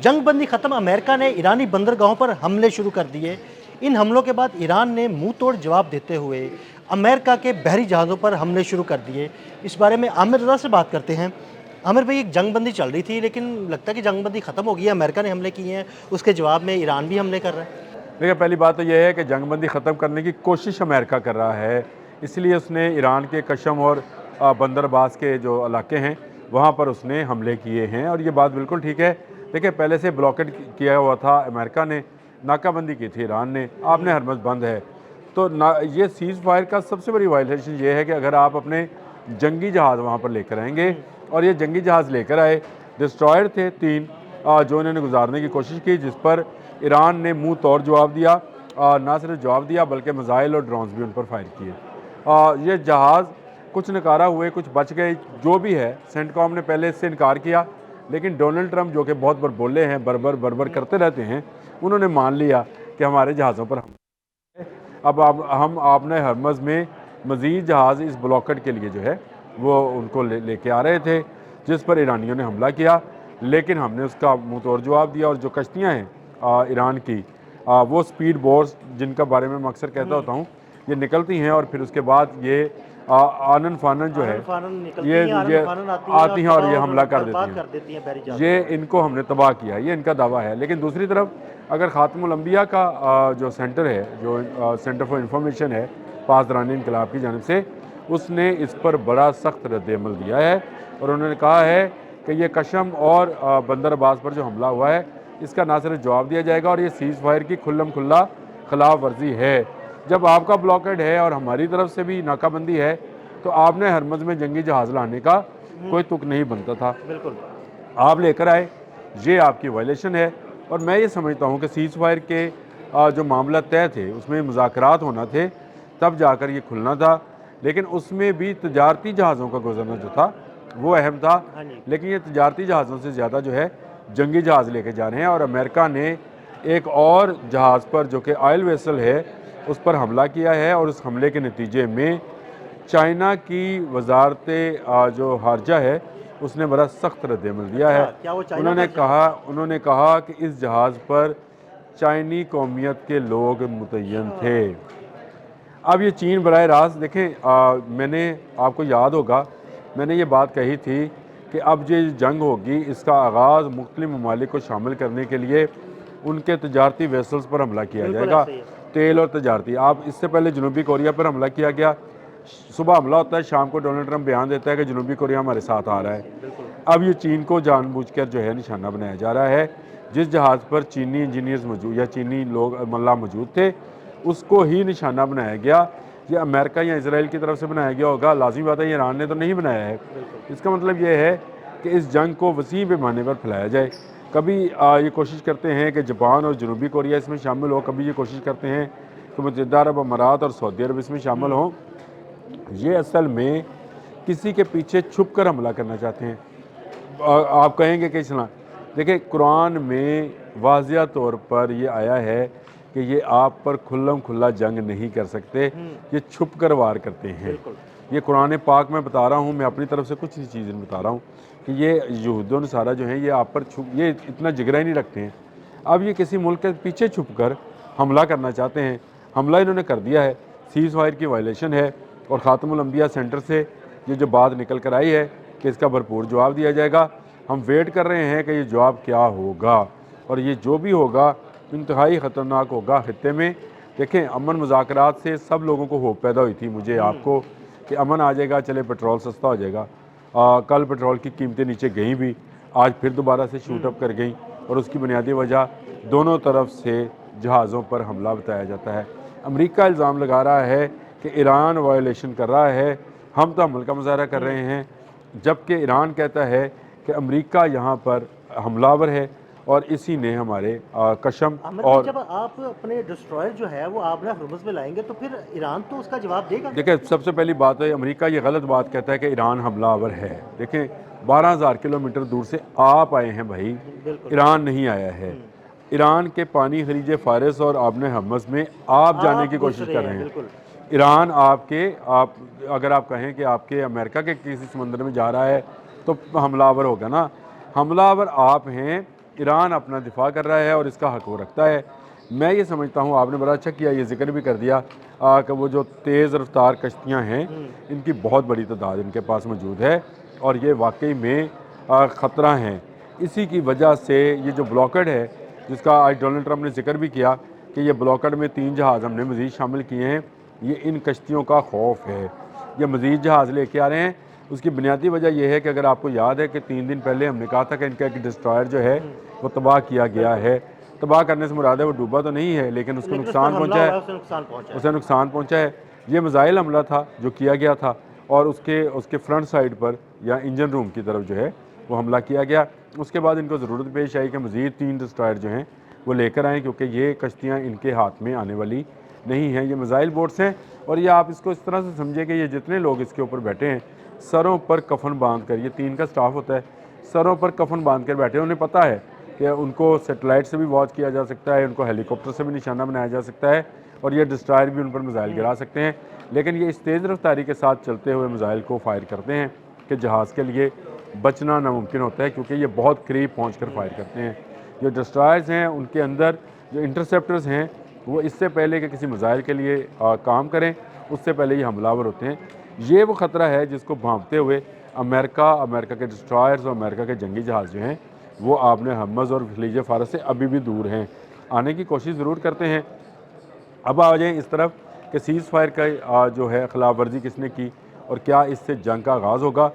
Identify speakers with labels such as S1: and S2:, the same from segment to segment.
S1: जंग बंदी ख़त्म, अमेरिका ने ईरानी बंदरगाहों पर हमले शुरू कर दिए। इन हमलों के बाद ईरान ने मुंह तोड़ जवाब देते हुए अमेरिका के बहरी जहाज़ों पर हमले शुरू कर दिए। इस बारे में आमिर रज़ा से बात करते हैं। आमिर भाई, एक जंग बंदी चल रही थी लेकिन लगता है कि जंग बंदी ख़त्म हो गई है, अमेरिका ने हमले किए हैं, उसके जवाब में ईरान भी हमले कर रहा है।
S2: देखिए, पहली बात तो यह है कि जंग बंदी ख़त्म करने की कोशिश अमेरिका कर रहा है, इसलिए उसने ईरान के कशम और बंदर अब्बास के जो इलाके हैं वहाँ पर उसने हमले किए हैं, और ये बात बिल्कुल ठीक है। देखिए, पहले से ब्लॉकेट किया हुआ था अमेरिका ने, नाकाबंदी की थी ईरान ने, आपने हरमज़ बंद है। तो ये सीज़ फायर का सबसे बड़ी वायलेशन ये है कि अगर आप अपने जंगी जहाज़ वहाँ पर लेकर आएंगे, और ये जंगी जहाज़ लेकर आए, डिस्ट्रॉयर थे 3 जो इन्होंने गुजारने की कोशिश की, जिस पर ईरान ने मुंह तोड़ जवाब दिया, ना सिर्फ जवाब दिया बल्कि मिसाइल और ड्रोन्स भी उन पर फायर किए। ये जहाज़ कुछ नकारा हुए, कुछ बच गए, जो भी है। सेंटकॉम ने पहले इससे इनकार किया, लेकिन डोनाल्ड ट्रंप जो कि बहुत बड़बोले हैं, बरबर करते रहते हैं, उन्होंने मान लिया कि हमारे जहाज़ों पर अब हम आपने हरमज़ में मज़ीद जहाज़ इस ब्लॉकेट के लिए जो है वो उनको लेके आ रहे थे, जिस पर ईरानियों ने हमला किया, लेकिन हमने उसका मुंह तोड़ जवाब दिया। और जो कश्तियाँ हैं ईरान की, वो स्पीड बोट्स जिनका बारे में मैं अक्सर कहता होता हूँ, ये निकलती हैं और फिर उसके बाद ये आनन फानन जो है ये आती हैं और ये हमला कर देती हैं। ये इनको हमने तबाह किया, ये इनका दावा है। लेकिन दूसरी तरफ अगर ख़ातमुल अंबिया का जो सेंटर है, जो सेंटर फॉर इंफॉर्मेशन है पासदारान इनकलाब की जानिब से, उसने इस पर बड़ा सख्त रद्द-ए-अमल दिया है, और उन्होंने कहा है कि ये कशम और बंदर अब्बास पर जो हमला हुआ है, इसका ना सिर्फ जवाब दिया जाएगा, और ये सीज़ फायर की खुल्लम खुल्ला खिलाफ वर्जी है। जब आपका ब्लॉकेड है और हमारी तरफ से भी नाकाबंदी है, तो आपने हरमज़ में जंगी जहाज़ लाने का कोई तुक नहीं बनता था।
S1: बिल्कुल
S2: आप लेकर आए, ये आपकी वायलेशन है। और मैं ये समझता हूँ कि सीज़ फायर के जो मामला तय थे, उसमें मुज़ाकरात होना थे, तब जाकर ये खुलना था। लेकिन उसमें भी तजारती जहाज़ों का गुजरना जो था वो अहम था, लेकिन ये तजारती जहाज़ों से ज़्यादा जो है जंगी जहाज़ लेके जा रहे हैं। और अमेरिका ने एक और जहाज़ पर जो कि ऑयल वेसल है, उस पर हमला किया है, और उस हमले के नतीजे में चाइना की वजारत जो खारजा है, उसने बड़ा सख्त रद्द-ए-अमल दिया है। उन्होंने कहा कि इस जहाज़ पर चाइनी कौमियत के लोग मुतय्यन थे। अब ये चीन बराह रास्त देखें, मैंने आपको याद होगा मैंने ये बात कही थी कि अब जो जंग होगी, इसका आगाज़ मुख्तलिफ ममालिक को शामिल करने के लिए उनके तजारती वेसल्स पर हमला किया जाएगा, तेल और तजारती। आप इससे पहले जनूबी कोरिया पर हमला किया गया, सुबह हमला होता है, शाम को डोनाल्ड ट्रंप बयान देता है कि जनूबी कोरिया हमारे साथ आ रहा है। अब ये चीन को जानबूझकर जो है निशाना बनाया जा रहा है। जिस जहाज़ पर चीनी इंजीनियर्स मौजूद या चीनी लोग मल्ला मौजूद थे, उसको ही निशाना बनाया गया। ये अमेरिका या इसराइल की तरफ से बनाया गया होगा, लाजमी बात है, ये ईरान ने तो नहीं बनाया है। इसका मतलब ये है कि इस जंग को वसीह पैमाने पर फैलाया जाए। कभी ये कोशिश करते हैं कि जापान और जनूबी कोरिया इसमें शामिल हो, कभी ये कोशिश करते हैं कि मुत्तहिदा अरब अमारात और सऊदी अरब इसमें शामिल हों। ये असल में किसी के पीछे छुप कर हमला करना चाहते हैं। आप कहेंगे कि इस्लाम, देखिए कुरान में वाज़िया तौर पर ये आया है कि ये आप पर खुल्लम खुल्ला जंग नहीं कर सकते, ये छुप कर वार करते हैं। ये कुरान पाक में बता रहा हूँ, मैं अपनी तरफ से कुछ ही चीज़ें बता रहा हूँ कि ये यहूद नसारा जो हैं ये आप पर ये इतना जिगरा ही नहीं रखते हैं। अब ये किसी मुल्क के पीछे छुप कर हमला करना चाहते हैं, हमला इन्होंने कर दिया है, सीज़ फायर की वायलेशन है। और ख़ातमुल अंबिया सेंटर से ये जो बात निकल कर आई है कि इसका भरपूर जवाब दिया जाएगा, हम वेट कर रहे हैं कि ये जवाब क्या होगा, और ये जो भी होगा इंतहाई ख़तरनाक होगा खित्ते में। देखें, अमन मुज़ाकरात से सब लोगों को होप पैदा हुई थी, मुझे आपको, कि अमन आ जाएगा, चले पेट्रोल सस्ता हो जाएगा। कल पेट्रोल की कीमतें नीचे गई भी, आज फिर दोबारा से शूट अप कर गई, और उसकी बुनियादी वजह दोनों तरफ से जहाज़ों पर हमला बताया जाता है। अमेरिका इल्ज़ाम लगा रहा है कि ईरान वायलेशन कर रहा है, हम तो हमल का मुजाहरा कर रहे हैं, जबकि ईरान कहता है कि अमेरिका यहाँ पर हमलावर है और इसी ने हमारे कशम। और
S1: जब आप अपने डिस्ट्रॉयर जो है वो आप हरमुज़ में लाएंगे तो फिर ईरान तो उसका जवाब देगा।
S2: देखिए, सबसे पहली बात है, अमेरिका ये गलत बात कहता है कि ईरान हमलावर है। देखें, 12,000 किलोमीटर दूर से आप आए हैं भाई, ईरान नहीं आया है। ईरान के पानी खलीज फारिस और आबने हरमुज़ में आप जाने की कोशिश कर रहे हैं। ईरान आप अगर आप कहें कि आपके अमेरिका के किसी समंदर में जा रहा है तो हमलावर होगा ना, हमलावर आप हैं ایران اپنا دفاع کر رہا ہے اور اس کا حق وہ رکھتا ہے۔ میں یہ سمجھتا ہوں، آپ نے بڑا اچھا کیا، یہ ذکر بھی کر دیا کہ وہ جو تیز رفتار کشتیاں ہیں ان کی بہت بڑی تعداد ان کے پاس موجود ہے اور یہ واقعی میں خطرہ ہیں۔ اسی کی وجہ سے یہ جو بلاکڈ ہے، جس کا آج ڈونلڈ ٹرمپ نے ذکر بھی کیا کہ یہ بلاکڈ میں 3 جہاز ہم نے مزید شامل کیے ہیں، یہ ان کشتیوں کا خوف ہے۔ یہ مزید جہاز لے کے آ رہے ہیں۔ اس کی بنیادی وجہ یہ ہے کہ اگر آپ کو یاد ہے کہ 3 دن پہلے ہم نے کہا تھا کہ ان کا ایک ڈسٹرائر جو ہے وہ تباہ کیا گیا ہے۔ تباہ کرنے سے مراد ہے وہ ڈوبا تو نہیں ہے لیکن اس کو نقصان پہنچا ہے، اسے نقصان پہنچا ہے۔ یہ میزائل حملہ تھا جو کیا گیا تھا اور اس کے فرنٹ سائڈ پر یا انجن روم کی طرف جو ہے وہ حملہ کیا گیا۔ اس کے بعد ان کو ضرورت پیش آئی کہ مزید 3 ڈسٹرائر جو ہیں وہ لے کر آئیں، کیونکہ یہ کشتیاں ان کے ہاتھ میں آنے والی نہیں ہیں، یہ میزائل بوٹس ہیں۔ اور یہ آپ اس کو اس طرح سے سمجھیں کہ یہ جتنے لوگ اس کے اوپر بیٹھے ہیں سروں پر کفن باندھ کر، یہ 3 کا سٹاف ہوتا ہے، سروں پر کفن باندھ کر بیٹھے ہیں۔ انہیں پتہ ہے کہ ان کو سیٹلائٹ سے بھی واچ کیا جا سکتا ہے، ان کو ہیلی کاپٹر سے بھی نشانہ بنایا جا سکتا ہے اور یہ ڈسٹرائر بھی ان پر میزائل گرا سکتے ہیں، لیکن یہ اس تیز رفتاری کے ساتھ چلتے ہوئے میزائل کو فائر کرتے ہیں کہ جہاز کے لیے بچنا ناممکن ہوتا ہے، کیونکہ یہ بہت قریب پہنچ کر فائر کرتے ہیں۔ جو ڈسٹرائرز ہیں ان کے اندر جو انٹرسیپٹرز ہیں وہ اس سے پہلے کہ کسی میزائل کے لیے کام کریں اس سے پہلے یہ حملہ آور ہوتے ہیں۔ یہ وہ خطرہ ہے جس کو بھانپتے ہوئے امریکہ کے ڈسٹرائرز اور امریکہ کے جنگی جہاز جو ہیں وہ آپ نے ہرمز اور خلیج فارس سے ابھی بھی دور ہیں، آنے کی کوشش ضرور کرتے ہیں۔ اب آ جائیں اس طرف کہ سیز فائر کا جو ہے خلاف ورزی کس نے کی اور کیا اس سے جنگ کا آغاز ہوگا؟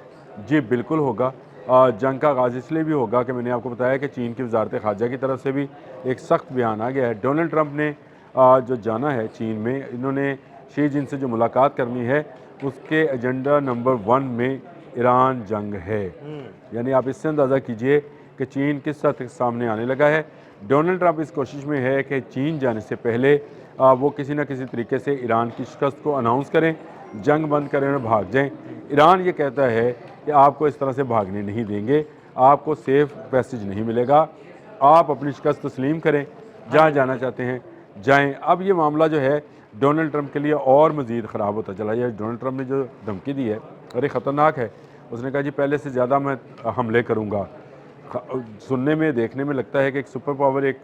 S2: جی بالکل ہوگا۔ جنگ کا آغاز اس لیے بھی ہوگا کہ میں نے آپ کو بتایا کہ چین کی وزارت خارجہ کی طرف سے بھی ایک سخت بیان آ گیا ہے۔ ڈونلڈ ٹرمپ نے جو جانا ہے چین میں، انہوں نے شی جن سے جو ملاقات کرنی ہے اس کے ایجنڈا نمبر 1 میں ایران جنگ ہے۔ یعنی آپ اس سے اندازہ کیجئے کہ چین کس حد تک سامنے آنے لگا ہے۔ ڈونلڈ ٹرمپ اس کوشش میں ہے کہ چین جانے سے پہلے وہ کسی نہ کسی طریقے سے ایران کی شکست کو اناؤنس کریں، جنگ بند کریں اور بھاگ جائیں۔ ایران یہ کہتا ہے کہ آپ کو اس طرح سے بھاگنے نہیں دیں گے، آپ کو سیف پیسج نہیں ملے گا، آپ اپنی شکست تسلیم کریں، جہاں جانا چاہتے ہیں جائیں۔ اب یہ معاملہ جو ہے ڈونلڈ ٹرمپ کے لیے اور مزید خراب ہوتا چلا جائے۔ ڈونلڈ ٹرمپ نے جو دھمکی دی ہے اور یہ خطرناک ہے، اس نے کہا جی پہلے سے زیادہ میں حملے کروں گا۔ سننے میں دیکھنے میں لگتا ہے کہ ایک سپر پاور ایک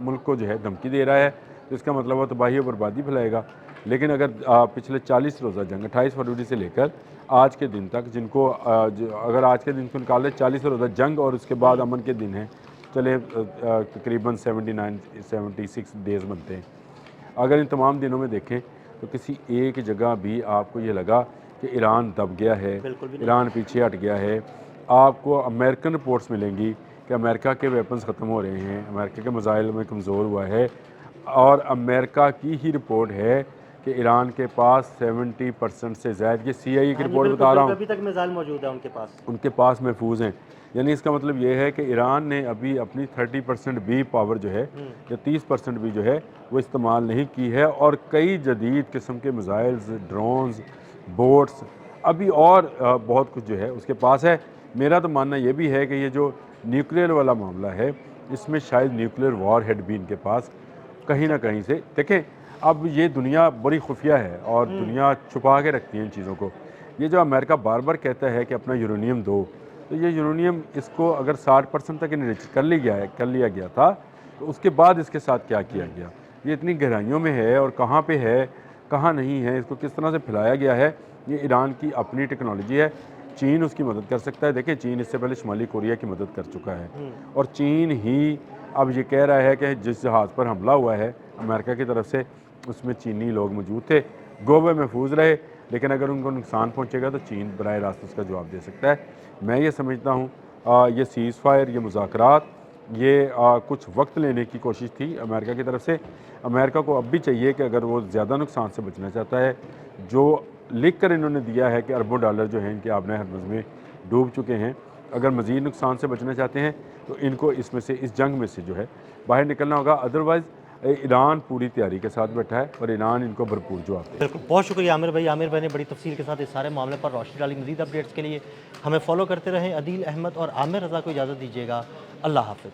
S2: ملک کو جو ہے دھمکی دے رہا ہے، تو اس کا مطلب وہ تباہی و بربادی پھیلائے گا۔ لیکن اگر پچھلے 40 روزہ جنگ 28 فروری سے لے کر آج کے دن تک، جن کو اگر آج کے دن کو نکال لیں 40 روزہ جنگ اور اس کے بعد امن کے دن ہیں، چلے تقریباً 76 ڈیز بنتے ہیں۔ اگر ان تمام دنوں میں دیکھیں تو کسی ایک جگہ بھی آپ کو یہ لگا کہ ایران دب گیا ہے، ایران پیچھے ہٹ گیا ہے؟ آپ کو امریکن رپورٹس ملیں گی کہ امریکہ کے ویپنز ختم ہو رہے ہیں، امریکہ کے میزائل میں کمزور ہوا ہے، اور امریکہ کی ہی رپورٹ ہے کہ ایران کے پاس 70% سے زائد، یہ سی آئی اے کی رپورٹ بتا رہا ہوں،
S1: ابھی تک میزائل موجود ہے
S2: ان کے پاس محفوظ ہیں۔ یعنی اس کا مطلب یہ ہے کہ ایران نے ابھی اپنی 30% بھی پاور جو ہے یا 30% بھی جو ہے وہ استعمال نہیں کی ہے، اور کئی جدید قسم کے میزائلز، ڈرونز، بوٹس، ابھی اور بہت کچھ جو ہے اس کے پاس ہے۔ میرا تو ماننا یہ بھی ہے کہ یہ جو نیوکلیئر والا معاملہ ہے اس میں شاید نیوکلیئر وار ہیڈ بھی ان کے پاس کہیں نہ کہیں سے، دیکھیں اب یہ دنیا بڑی خفیہ ہے اور دنیا چھپا کے رکھتی ہے ان چیزوں کو۔ یہ جو امریکہ بار بار کہتا ہے کہ اپنا یورینیم دو، تو یہ یورینیم اس کو اگر 60% تک انریچ کر لیا گیا تھا تو اس کے بعد اس کے ساتھ کیا کیا گیا؟ یہ اتنی گہرائیوں میں ہے اور کہاں پہ ہے کہاں نہیں ہے، اس کو کس طرح سے پھیلایا گیا ہے، یہ ایران کی اپنی ٹیکنالوجی ہے۔ چین اس کی مدد کر سکتا ہے۔ دیکھیں چین اس سے پہلے شمالی کوریا کی مدد کر چکا ہے، اور چین ہی اب یہ کہہ رہا ہے کہ جس جہاز پر حملہ ہوا ہے امریکہ کی طرف سے اس میں چینی لوگ موجود تھے، گو وہ محفوظ رہے، لیکن اگر ان کو نقصان پہنچے گا تو چین براہ راست اس کا جواب دے سکتا ہے۔ میں یہ سمجھتا ہوں یہ سیز فائر، یہ مذاکرات، یہ کچھ وقت لینے کی کوشش تھی امریکہ کی طرف سے۔ امریکہ کو اب بھی چاہیے کہ اگر وہ زیادہ نقصان سے بچنا چاہتا ہے، جو لکھ کر انہوں نے دیا ہے کہ اربوں ڈالر جو ہیں ان کے آبنائے ہرمز میں ڈوب چکے ہیں، اگر مزید نقصان سے بچنا چاہتے ہیں تو ان کو اس میں سے، اس جنگ میں سے جو ہے باہر نکلنا ہوگا۔ ادروائز ایران پوری تیاری کے ساتھ بیٹھا ہے اور ایران ان کو بھرپور جواب دے۔
S1: بالکل، بہت شکریہ عامر بھائی۔ عامر بھائی نے بڑی تفصیل کے ساتھ اس سارے معاملے پر روشنی ڈالی۔ مزید اپڈیٹس کے لیے ہمیں فالو کرتے رہیں۔ عدیل احمد اور عامر رضا کو اجازت دیجیے گا۔ اللہ حافظ۔